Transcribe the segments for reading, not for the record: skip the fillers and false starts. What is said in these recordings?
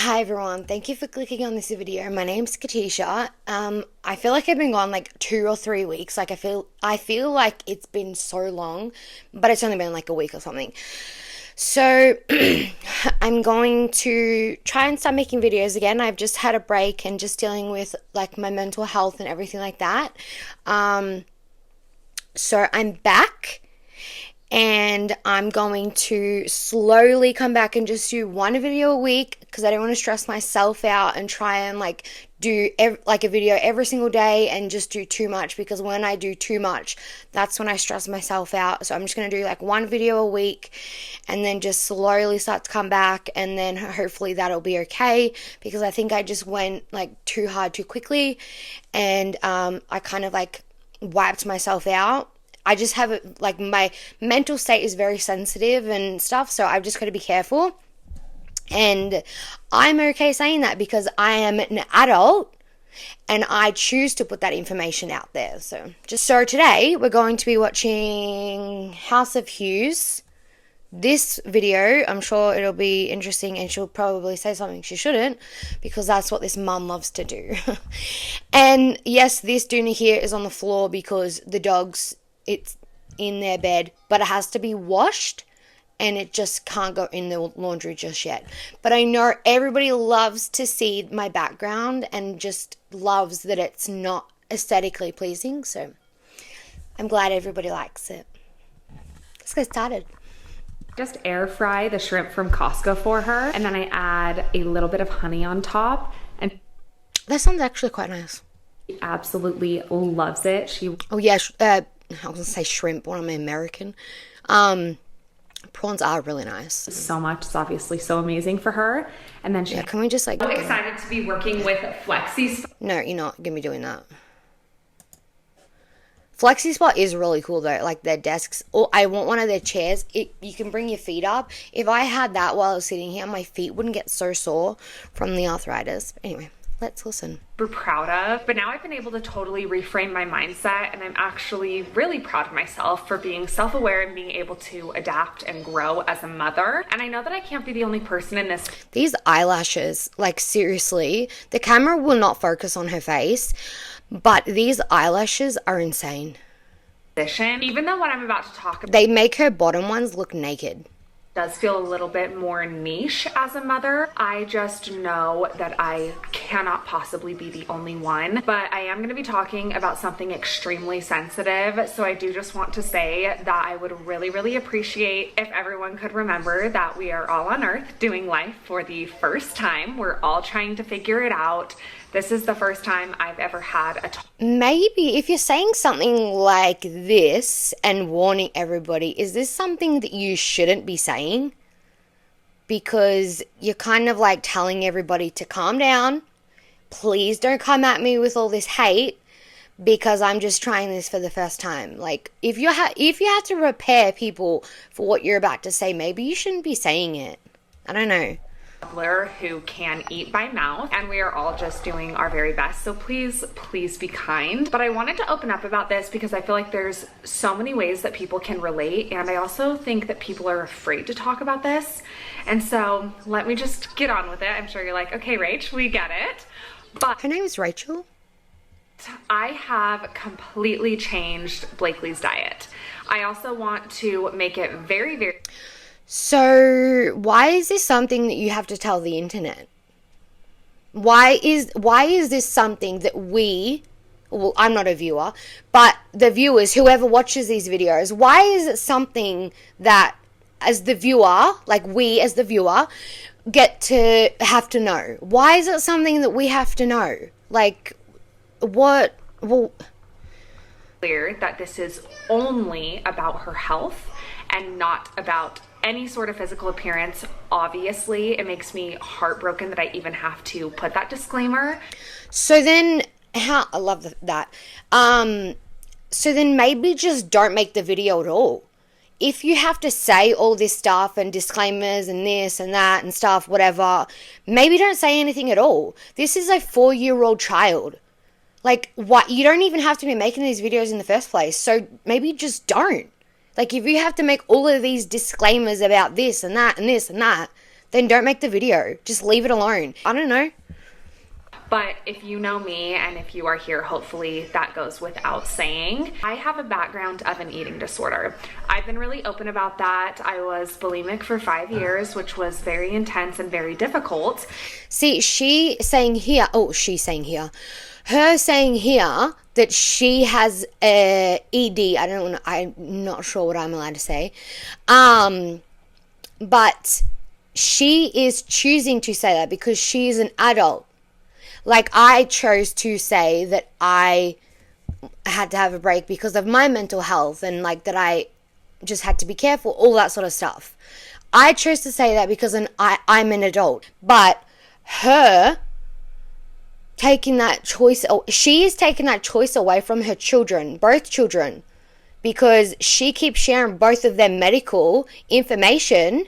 Hi everyone, thank you for clicking on this video. My name's Kateesha. I feel like I've been gone like 2 or 3 weeks. I feel like it's been so long, but it's only been like a week or something. So I'm going to try and start making videos again. I've just had a break and just dealing with like my mental health and everything like that. So I'm back. And I'm going to slowly come back and just do one video a week because I don't want to stress myself out and try and like do a video every single day and just do too much, because when I do too much, that's when I stress myself out. So I'm just going to do like one video a week and then just slowly start to come back, and then hopefully that'll be okay, because I think I just went like too hard too quickly, and I kind of like wiped myself out. I just have like my mental state is very sensitive and stuff, so I've just got to be careful. And I'm okay saying that because I am an adult and I choose to put that information out there. So today we're going to be watching House of Hughes. This video, I'm sure it'll be interesting, and she'll probably say something she shouldn't, because that's what this mum loves to do. And yes, this doona here is on the floor because the dogs, it's in their bed, but it has to be washed and it just can't go in the laundry just yet. But I know everybody loves to see my background and just loves that it's not aesthetically pleasing, so I'm glad everybody likes it. Let's get started. Just air fry the shrimp from Costco for her, and then I add a little bit of honey on top, and that sounds actually quite nice. She absolutely loves it. Oh yeah, I was gonna say shrimp. What am I, American? Prawns are really nice. So much. It's obviously so amazing for her. And then can we just like? I'm excited to be working with Flexi. No, you're not gonna be doing that. Flexi Spot is really cool though. Like their desks. Oh, I want one of their chairs. You can bring your feet up. If I had that while I was sitting here, my feet wouldn't get so sore from the arthritis. But anyway, let's listen. We're proud of, but now I've been able to totally reframe my mindset, and I'm actually really proud of myself for being self-aware and being able to adapt and grow as a mother. And I know that I can't be the only person in this. These eyelashes, like seriously, the camera will not focus on her face, but these eyelashes are insane. Even though what I'm about to talk about, they make her bottom ones look naked. Does feel a little bit more niche as a mother. I just know that I cannot possibly be the only one, but I am going to be talking about something extremely sensitive. So I do just want to say that I would really appreciate if everyone could remember that we are all on earth doing life for the first time. We're all trying to figure it out. This is the first time I've ever had a maybe if you're saying something like this and warning everybody, is this something that you shouldn't be saying? Because you're kind of like telling everybody to calm down. Please don't come at me with all this hate because I'm just trying this for the first time. Like if you have to prepare people for what you're about to say, maybe you shouldn't be saying it. I don't know. Who can eat by mouth, and we are all just doing our very best, so please be kind. But I wanted to open up about this because I feel like there's so many ways that people can relate, and I also think that people are afraid to talk about this. And so let me just get on with it. I'm sure you're like, okay Rach, we get it. But her name is Rachel. I have completely changed Blakely's diet. I also want to make it very So why is this something that you have to tell the internet? Why is this something that well, I'm not a viewer, but the viewers, whoever watches these videos, why is it something that as the viewer, like we as the viewer, get to have to know? Why is it something that we have to know? Like, what? Well, clear that this is only about her health and not about any sort of physical appearance. Obviously, it makes me heartbroken that I even have to put that disclaimer. So then, I love that. So then maybe just don't make the video at all. If you have to say all this stuff and disclaimers and this and that and stuff, whatever, maybe don't say anything at all. This is a 4-year-old child. Like, what? You don't even have to be making these videos in the first place. So maybe just don't. Like, if you have to make all of these disclaimers about this and that and this and that, then don't make the video. Just leave it alone. I don't know. But if you know me, and if you are here, hopefully that goes without saying, I have a background of an eating disorder. I've been really open about that. I was bulimic for 5 years, which was very intense and very difficult. See, she's saying here her saying here that she has a ED. I'm not sure what I'm allowed to say. But she is choosing to say that because she is an adult. Like, I chose to say that I had to have a break because of my mental health and, like, that I just had to be careful, all that sort of stuff. I chose to say that because I'm an adult. But her taking that choice, she is taking that choice away from her children, both children, because she keeps sharing both of their medical information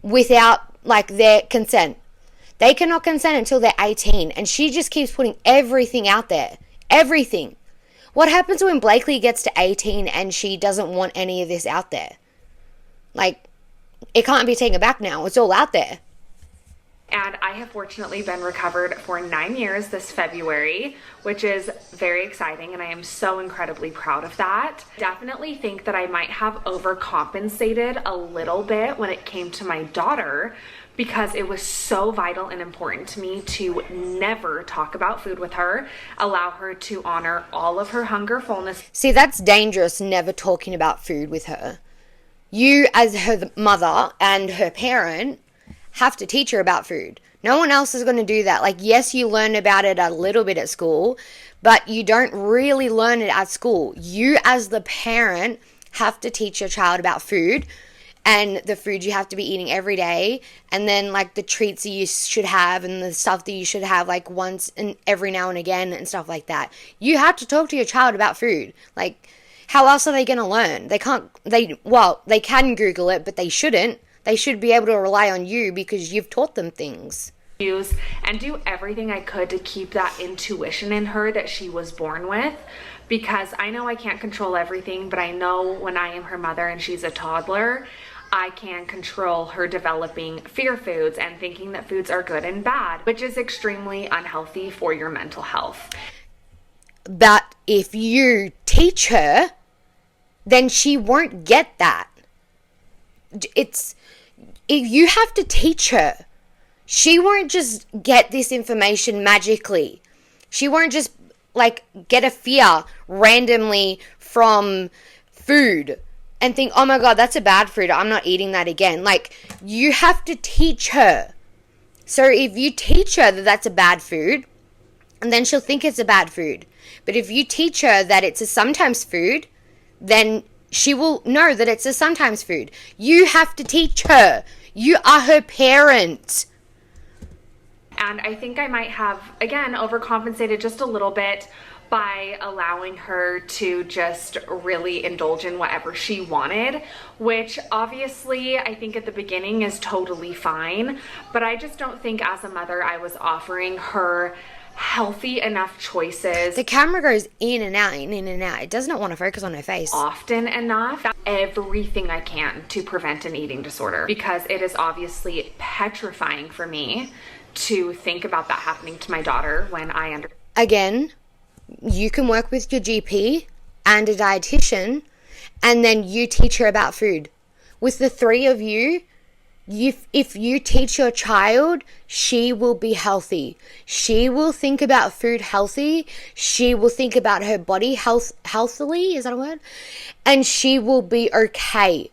without, like, their consent. They cannot consent until they're 18, and she just keeps putting everything out there. Everything. What happens when Blakely gets to 18 and she doesn't want any of this out there? Like, it can't be taken back now. It's all out there. And I have fortunately been recovered for 9 years this February, which is very exciting, and I am so incredibly proud of that. Definitely think that I might have overcompensated a little bit when it came to my daughter, because it was so vital and important to me to never talk about food with her, allow her to honor all of her hunger, fullness. See, that's dangerous, never talking about food with her. You, as her mother and her parent, have to teach her about food. No one else is going to do that. Like, yes, you learn about it a little bit at school, but you don't really learn it at school. You, as the parent, have to teach your child about food and the food you have to be eating every day, and then, like, the treats that you should have and the stuff that you should have, like, once and every now and again and stuff like that. You have to talk to your child about food. Like, how else are they going to learn? They can Google it, but they shouldn't. They should be able to rely on you because you've taught them things. Use and do everything I could to keep that intuition in her that she was born with, because I know I can't control everything, but I know when I am her mother and she's a toddler, I can control her developing fear foods and thinking that foods are good and bad, which is extremely unhealthy for your mental health. But if you teach her, then she won't get that. If you have to teach her. She won't just get this information magically. She won't just, like, get a fear randomly from food and think, oh my God, that's a bad food, I'm not eating that again. Like, you have to teach her. So if you teach her that that's a bad food, and then she'll think it's a bad food. But if you teach her that it's a sometimes food, then she will know that it's a sometimes food. You have to teach her. You are her parent. And I think I might have, again, overcompensated just a little bit by allowing her to just really indulge in whatever she wanted, which obviously I think at the beginning is totally fine. But I just don't think as a mother I was offering her healthy enough choices. The camera goes in and out, in and out. It does not want to focus on her face. Often enough. Everything I can to prevent an eating disorder, because it is obviously petrifying for me to think about that happening to my daughter when I Again, you can work with your GP and a dietitian, and then you teach her about food. With the three of you, if you teach your child, she will be healthy. She will think about food healthy. She will think about her body healthily. Is that a word? And she will be okay.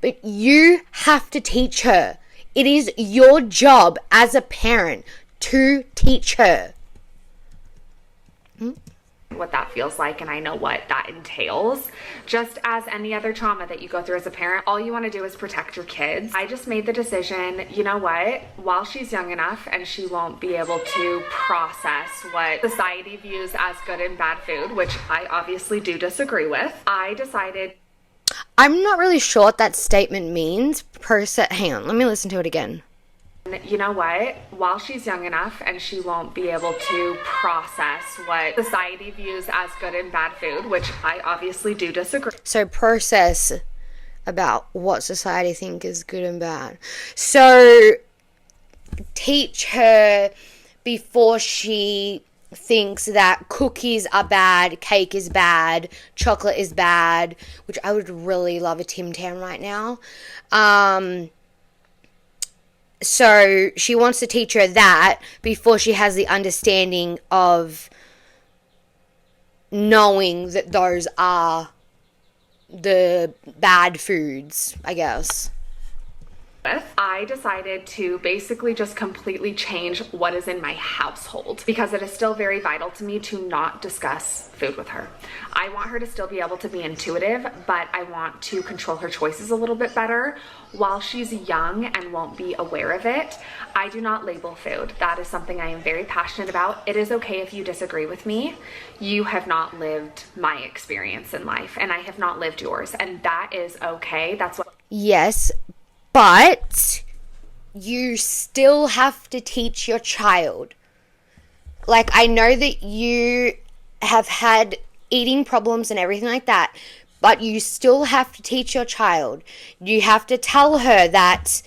But you have to teach her. It is your job as a parent to teach her. What that feels like, and I know what that entails. Just as any other trauma that you go through as a parent, all you want to do is protect your kids. I just made the decision, you know what, while she's young enough and she won't be able to process what society views as good and bad food, which I obviously do disagree with, I decided. I'm not really sure what that statement means hang on, let me listen to it again. You know what, while she's young enough and she won't be able to process what society views as good and bad food, which I obviously do disagree. So process about what society think is good and bad. So teach her before she thinks that cookies are bad, cake is bad, chocolate is bad, which I would really love a Tim Tam right now. So she wants to teach her that before she has the understanding of knowing that those are the bad foods, I guess. I decided to basically just completely change what is in my household because it is still very vital to me to not discuss food with her. I want her to still be able to be intuitive, but I want to control her choices a little bit better. While she's young and won't be aware of it, I do not label food. That is something I am very passionate about. It is okay if you disagree with me. You have not lived my experience in life, and I have not lived yours, and that is okay. That's what. Yes, but you still have to teach your child. Like, I know that you have had eating problems and everything like that, but you still have to teach your child. You have to tell her that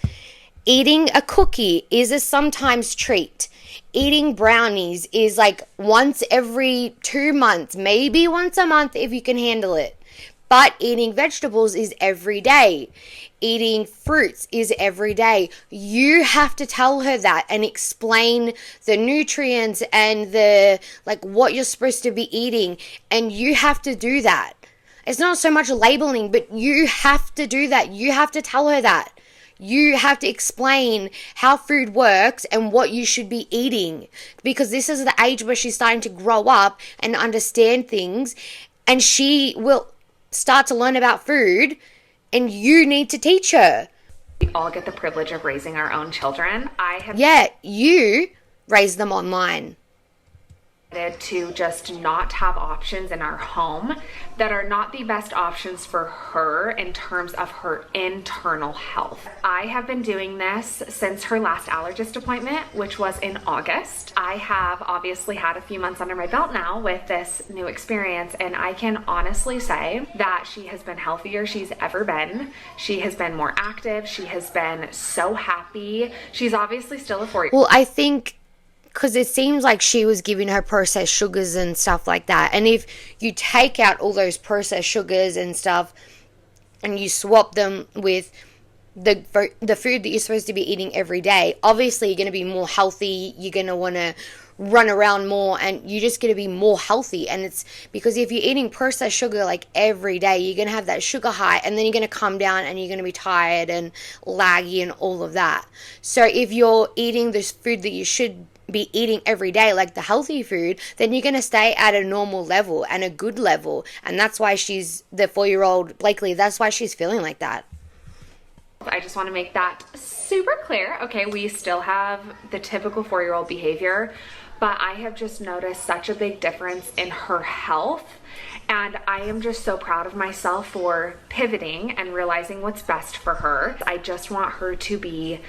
eating a cookie is a sometimes treat. Eating brownies is like once every 2 months, maybe once a month if you can handle it. But eating vegetables is every day. Eating fruits is every day. You have to tell her that and explain the nutrients and the like what you're supposed to be eating, and you have to do that. It's not so much labeling, but you have to do that. You have to tell her that. You have to explain how food works and what you should be eating, because this is the age where she's starting to grow up and understand things, and she will start to learn about food, and you need to teach her. We all get the privilege of raising our own children. Yeah, you raise them online. To just not have options in our home that are not the best options for her in terms of her internal health. I have been doing this since her last allergist appointment, which was in August. I have obviously had a few months under my belt now with this new experience, and I can honestly say that she has been healthier she's ever been. She has been more active. She has been so happy. She's obviously still a 4-year-old. Well, I think because it seems like she was giving her processed sugars and stuff like that. And if you take out all those processed sugars and stuff and you swap them with the food that you're supposed to be eating every day, obviously you're going to be more healthy. You're going to want to run around more, and you're just going to be more healthy. And it's because if you're eating processed sugar like every day, you're going to have that sugar high, and then you're going to come down and you're going to be tired and laggy and all of that. So if you're eating this food that you should be eating every day, like the healthy food, then you're going to stay at a normal level and a good level. And that's why she's the 4-year-old Blakely, that's why she's feeling like that. I just want to make that super clear. Okay, we still have the typical 4-year-old behavior, but I have just noticed such a big difference in her health. And I am just so proud of myself for pivoting and realizing what's best for her. I just want her to be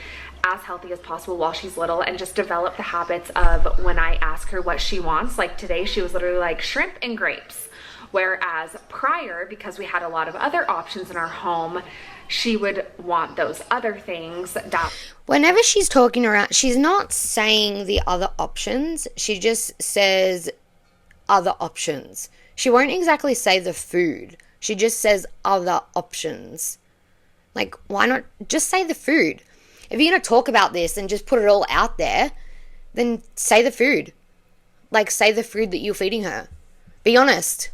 as healthy as possible while she's little, and just develop the habits of when I ask her what she wants. Like today, she was literally like shrimp and grapes. Whereas prior, because we had a lot of other options in our home, she would want those other things. Whenever she's talking around, she's not saying the other options. She just says other options. She won't exactly say the food. She just says other options. Like, why not just say the food? If you're going to talk about this and just put it all out there, then say the food. Like, say the food that you're feeding her. Be honest.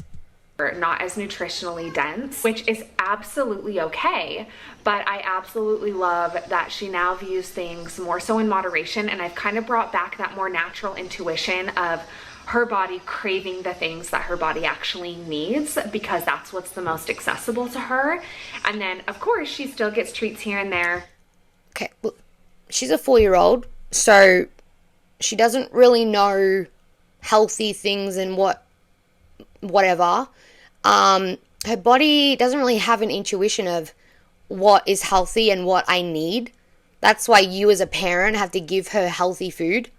Not as nutritionally dense, which is absolutely okay. But I absolutely love that she now views things more so in moderation. And I've kind of brought back that more natural intuition of her body craving the things that her body actually needs, because that's what's the most accessible to her. And then, of course, she still gets treats here and there. Okay, well, she's a 4-year-old, so she doesn't really know healthy things and whatever. Her body doesn't really have an intuition of what is healthy and what I need. That's why you as a parent have to give her healthy food.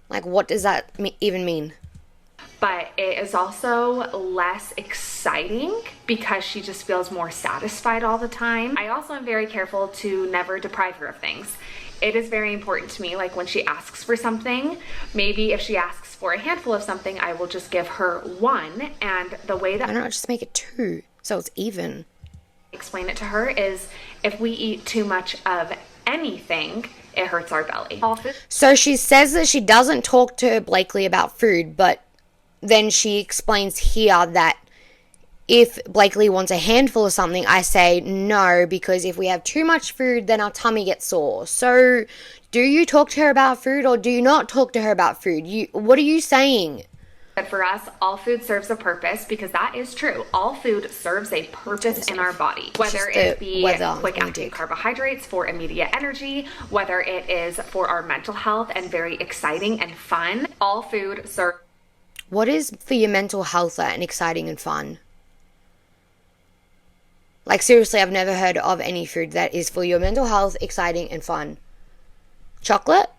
Like, what does that even mean? But it is also less exciting because she just feels more satisfied all the time. I also am very careful to never deprive her of things. it is very important to me. Like when she asks for something, maybe if she asks for a handful of something, I will just give her one. And the way that why not just make it two so it's even? Explain it to her is if we eat too much of anything, it hurts our belly. So she says that she doesn't talk to Blakely about food, but then she explains here that if Blakely wants a handful of something, I say no, because if we have too much food, then our tummy gets sore. So do you talk to her about food or do you not talk to her about food? What are you saying? But for us, all food serves a purpose, because that is true. All food serves a purpose in our body, whether it be quick acting carbohydrates for immediate energy, whether it is for our mental health and very exciting and fun. All food serves. What is for your mental health and exciting and fun? Like seriously, I've never heard of any food that is for your mental health, exciting and fun. Chocolate?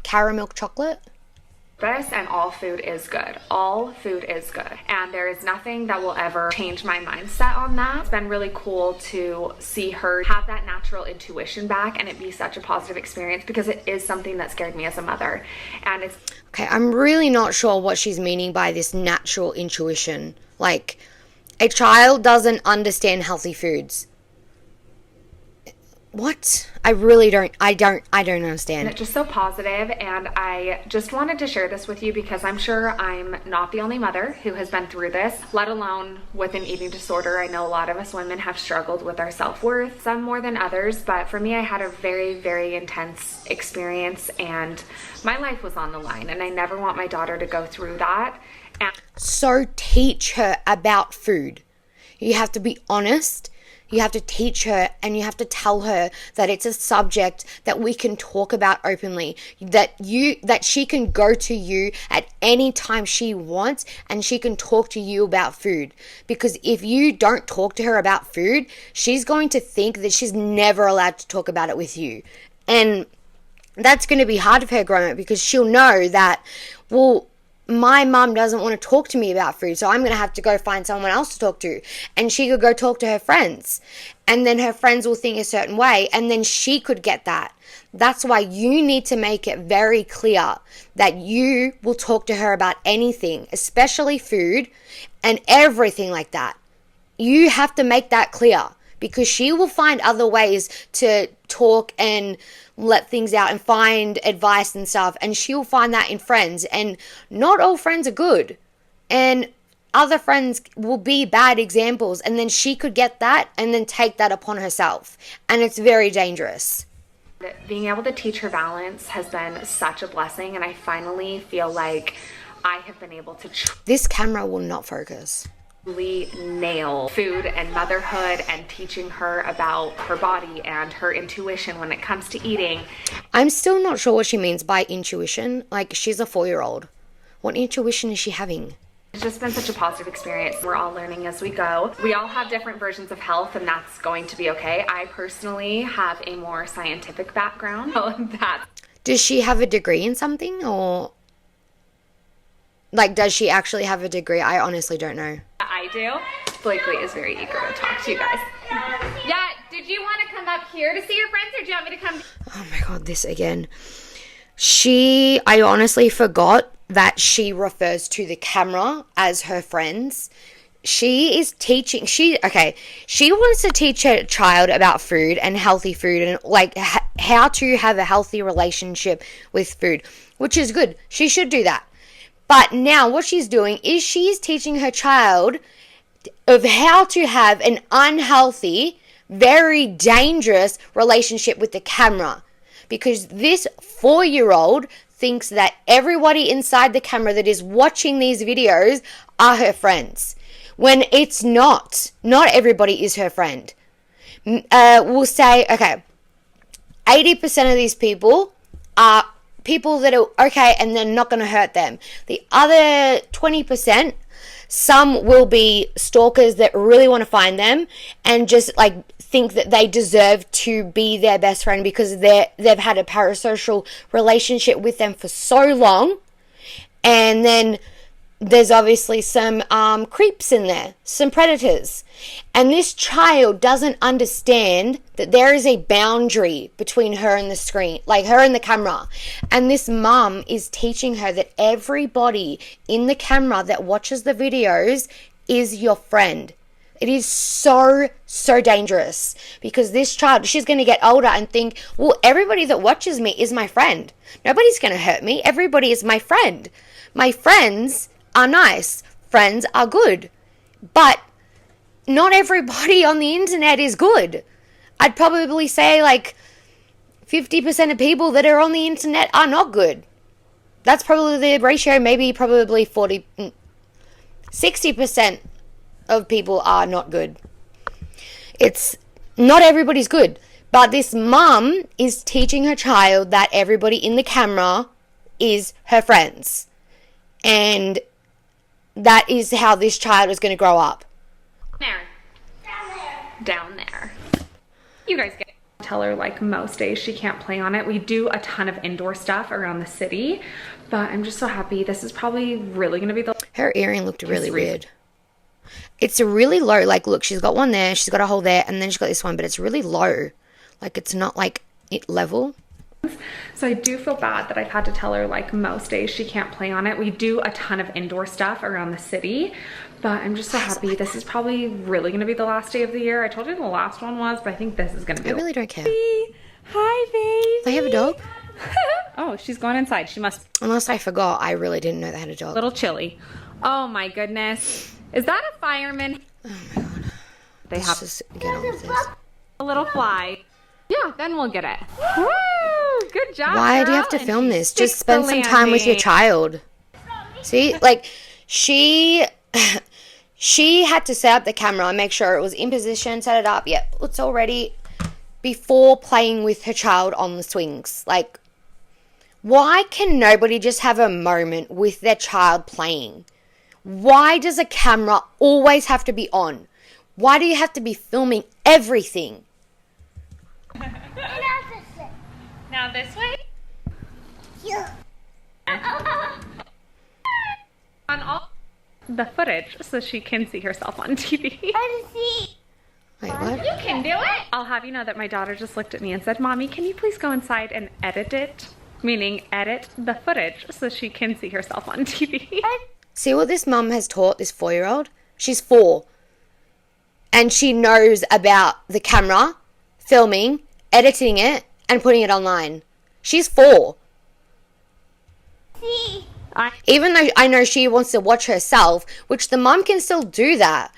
Caramel chocolate? And all food is good. All food is good. And there is nothing that will ever change my mindset on that. It's been really cool to see her have that natural intuition back and it be such a positive experience, because it is something that scared me as a mother. And it's okay, I'm really not sure what she's meaning by this natural intuition. Like, a child doesn't understand healthy foods. What? I don't understand. It's just so positive, and I just wanted to share this with you because I'm sure I'm not the only mother who has been through this, let alone with an eating disorder. I know a lot of us women have struggled with our self-worth, some more than others, but for me, I had a very, very intense experience and my life was on the line, and I never want my daughter to go through that. So teach her about food. You have to be honest. You have to teach her and you have to tell her that it's a subject that we can talk about openly, that she can go to you at any time she wants and she can talk to you about food. Because if you don't talk to her about food, she's going to think that she's never allowed to talk about it with you. And that's going to be hard for her growing up, because she'll know that, well, my mum doesn't want to talk to me about food, so I'm going to have to go find someone else to talk to. And she could go talk to her friends, and then her friends will think a certain way, and then she could get that. That's why you need to make it very clear that you will talk to her about anything, especially food and everything like that. You have to make that clear, because she will find other ways to talk and let things out and find advice and stuff, and she'll find that in friends, and not all friends are good, and other friends will be bad examples, and then she could get that and then take that upon herself, and it's very dangerous. Being able to teach her balance has been such a blessing, and I finally feel like I have been able to this camera will not focus. Nail food and motherhood and teaching her about her body and her intuition when it comes to eating. I'm still not sure what she means by intuition. Like, she's a 4-year-old. What intuition is she having? It's just been such a positive experience. We're all learning as we go. We all have different versions of health, and that's going to be okay. I personally have a more scientific background. Does she have a degree in something, or like, does she actually have a degree? I honestly don't know. I do. Blakely is very eager to talk to you guys. Yeah, did you want to come up here to see your friends, or do you want me to come? Oh my god, this again. I honestly forgot that she refers to the camera as her friends. She is teaching, she wants to teach her child about food and healthy food and like how to have a healthy relationship with food, which is good. She should do that. But now what she's doing is she's teaching her child of how to have an unhealthy, very dangerous relationship with the camera. Because this 4-year-old thinks that everybody inside the camera that is watching these videos are her friends. When it's not. Not everybody is her friend. We'll say, okay, 80% of these people are people that are okay and they're not going to hurt them. The other 20%, some will be stalkers that really want to find them and just like think that they deserve to be their best friend because they've had a parasocial relationship with them for so long, and then there's obviously some creeps in there, some predators. And this child doesn't understand that there is a boundary between her and the screen, like her and the camera. And this mum is teaching her that everybody in the camera that watches the videos is your friend. It is so, so dangerous because this child, she's going to get older and think, well, everybody that watches me is my friend. Nobody's going to hurt me. Everybody is my friend. My friends are nice. Friends are good. But not everybody on the internet is good. I'd probably say like 50% of people that are on the internet are not good. That's probably the ratio, maybe probably 60% of people are not good. It's not everybody's good. But this mum is teaching her child that everybody in the camera is her friends. And that is how this child is going to grow up. There. Down there. You guys get it. Tell her like most days she can't play on it. We do a ton of indoor stuff around the city, but I'm just so happy. This is probably really going to be the... Her earring looked really weird. It's a really low, like, look, she's got one there, she's got a hole there, and then she's got this one, but it's really low. Like, it's not, like, it level. So I do feel bad that I've had to tell her, like, most days she can't play on it. We do a ton of indoor stuff around the city, but I'm just so happy. This is probably really going to be the last day of the year. I told you the last one was, but I think this is going to be... I really don't care. Hi, baby. They have a dog? Oh, she's going inside. She must... Unless I forgot, I really didn't know they had a dog. Little chilly. Oh, my goodness. Is that a fireman? Oh my god. They Let's have just get on with this. a little fly. Yeah, then we'll get it. Woo! Good job, Why do you have to film this? Just spend some time with your child. See? Like, she had to set up the camera and make sure it was in position, set it up. Yeah, it's all ready before playing with her child on the swings. Like, why can nobody just have a moment with their child playing? Why does a camera always have to be on? Why do you have to be filming everything? Now this way? Yeah. On all the footage so she can see herself on TV. Wait, what? You can do it. I'll have you know that my daughter just looked at me and said, Mommy, can you please go inside and edit it? Meaning edit the footage so she can see herself on TV. See what this mum has taught this 4-year-old? She's 4. And she knows about the camera, filming, editing it, and putting it online. She's 4. Even though I know she wants to watch herself, which the mum can still do that,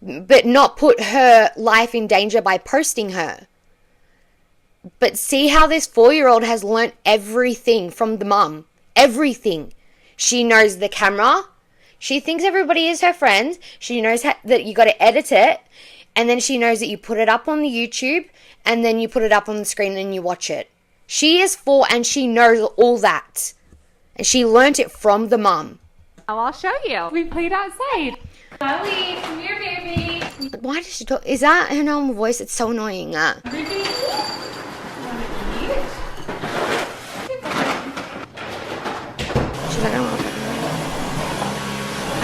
but not put her life in danger by posting her. But see how this 4-year-old has learnt everything from the mum. Everything. She knows the camera. She thinks everybody is her friend. She knows that you got to edit it. And then she knows that you put it up on the YouTube. And then you put it up on the screen and you watch it. She is 4 and she knows all that. And she learnt it from the mum. Oh, I'll show you. We played outside. Chloe, come here, baby. Why does she talk? Is that her normal voice? It's so annoying. She's like, I don't want to.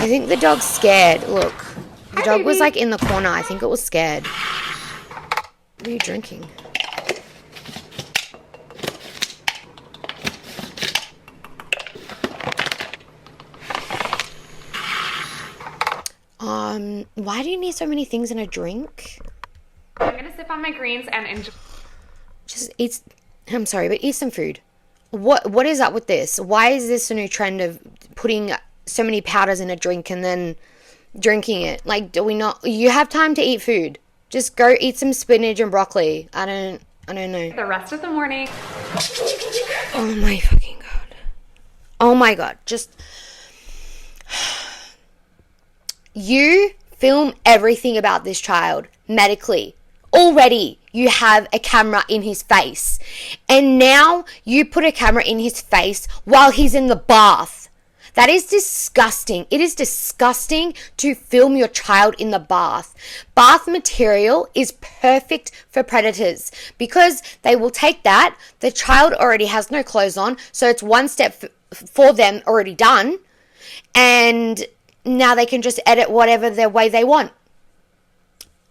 I think the dog's scared. Look. The dog was like in the corner. I think it was scared. What are you drinking? Why do you need so many things in a drink? I'm gonna sip on my greens and enjoy. Just eat. I'm sorry, but eat some food. What is up with this? Why is this a new trend of putting so many powders in a drink and then drinking it? Like, do we not? You have time to eat food. Just go eat some spinach and broccoli. I don't know. The rest of the morning. Oh my fucking god. Oh my god. Just you film everything about this child medically. Already you have a camera in his face. And now you put a camera in his face while he's in the bath. That is disgusting. It is disgusting to film your child in the bath. Bath material is perfect for predators because they will take that. The child already has no clothes on, so it's one step for them already done. and now they can just edit whatever their way they want.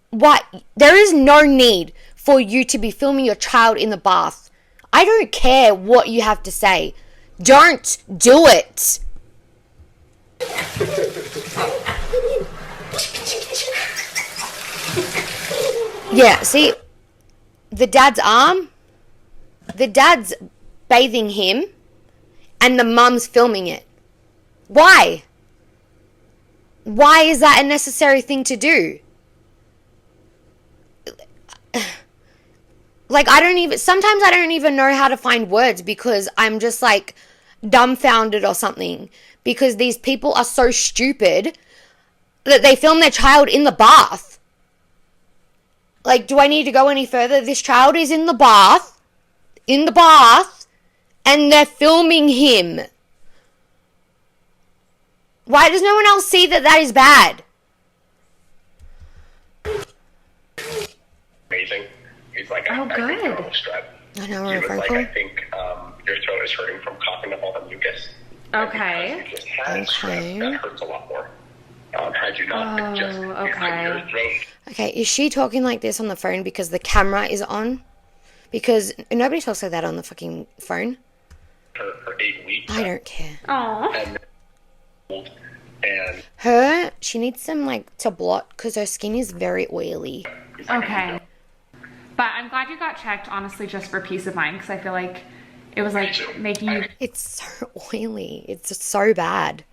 What? There is no need for you to be filming your child in the bath. I don't care what you have to say. Don't do it. Yeah, see, the dad's bathing him, and the mum's filming it. Why? Why is that a necessary thing to do? Like, sometimes I don't even know how to find words because I'm just like dumbfounded or something, because these people are so stupid that they film their child in the bath. Like, do I need to go any further? This child is in the bath, and they're filming him. Why does no one else see that that is bad? Amazing. He's like, I think good. you're a little strep. I know, He we're was like, vocal. I think your throat is hurting from coughing up all the mucus. Okay. And because you just had strep, that hurts a lot more. Had you not just okay. your throat. Okay, is she talking like this on the phone because the camera is on? Because nobody talks like that on the fucking phone. For 8 weeks. I don't care. Aw. And She needs some, like, to blot because her skin is very oily. Okay. But I'm glad you got checked, honestly, just for peace of mind, because I feel like it was like making you It's so oily. It's so bad.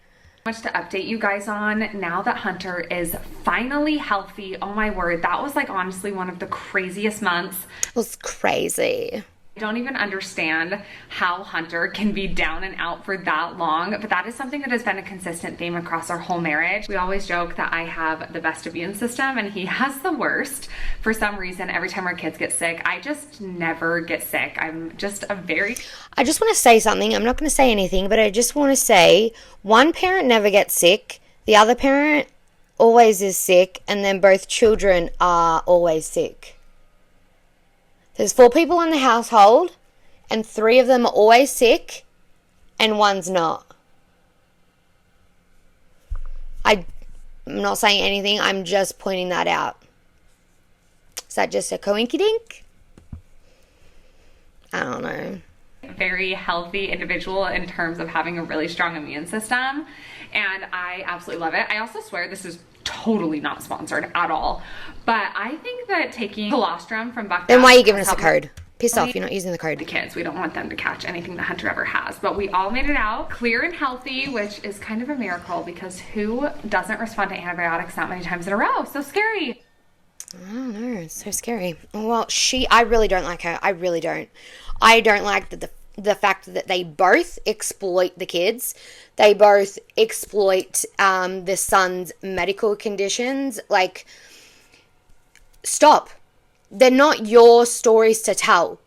much to update you guys on. Now that Hunter is finally healthy, oh my word, that was like honestly one of the craziest months. It was crazy. I don't even understand how Hunter can be down and out for that long, but that is something that has been a consistent theme across our whole marriage. We always joke that I have the best immune system and he has the worst. For some reason, every time our kids get sick, I just never get sick. I'm just I just want to say something. I'm not going to say anything, but I just want to say one parent never gets sick. The other parent always is sick, and then both children are always sick. There's 4 people in the household, and 3 of them are always sick, and one's not. I'm not saying anything. I'm just pointing that out. Is that just a coinkydink? I don't know. very healthy individual in terms of having a really strong immune system, and I absolutely love it. I also swear this is totally not sponsored at all, but I think that taking colostrum from Buck Then why are you giving us a code? Piss off, you're not using the code. the kids. We don't want them to catch anything that Hunter ever has, but we all made it out clear and healthy, which is kind of a miracle because who doesn't respond to antibiotics that many times in a row? So scary. I don't know, it's so scary. Well, I really don't like her. I really don't. I don't like the fact that they both exploit the kids. They both exploit the son's medical conditions. Like, stop. They're not your stories to tell.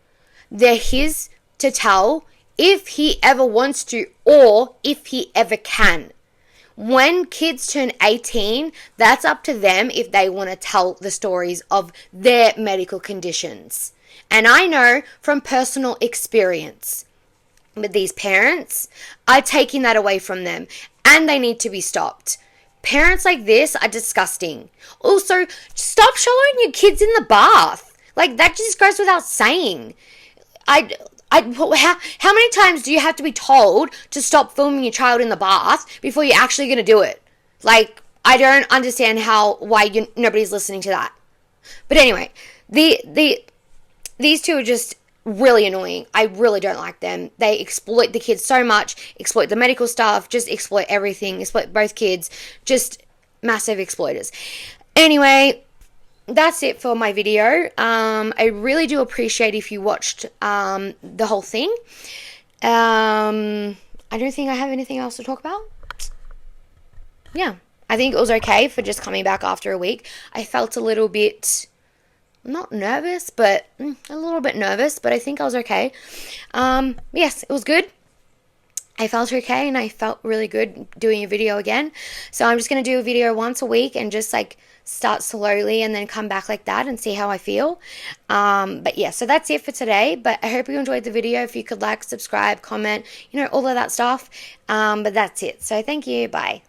They're his to tell if he ever wants to or if he ever can. When kids turn 18, that's up to them if they want to tell the stories of their medical conditions. And I know from personal experience, but these parents are taking that away from them and they need to be stopped. Parents like this are disgusting. Also, stop showing your kids in the bath. Like, that just goes without saying. How many times do you have to be told to stop filming your child in the bath before you're actually going to do it? Like, I don't understand why nobody's listening to that. But anyway, these two are just really annoying. I really don't like them. They exploit the kids so much, exploit the medical staff, just exploit everything, exploit both kids, just massive exploiters. Anyway, that's it for my video. I really do appreciate if you watched the whole thing. I don't think I have anything else to talk about. Yeah, I think it was okay for just coming back after a week. I felt a little bit, not nervous, but a little bit nervous, but I think I was okay. Yes, it was good. I felt okay and I felt really good doing a video again. So I'm just going to do a video once a week and just like start slowly and then come back like that and see how I feel. But yeah, so that's it for today. But I hope you enjoyed the video. If you could like, subscribe, comment, all of that stuff. But that's it. So thank you. Bye.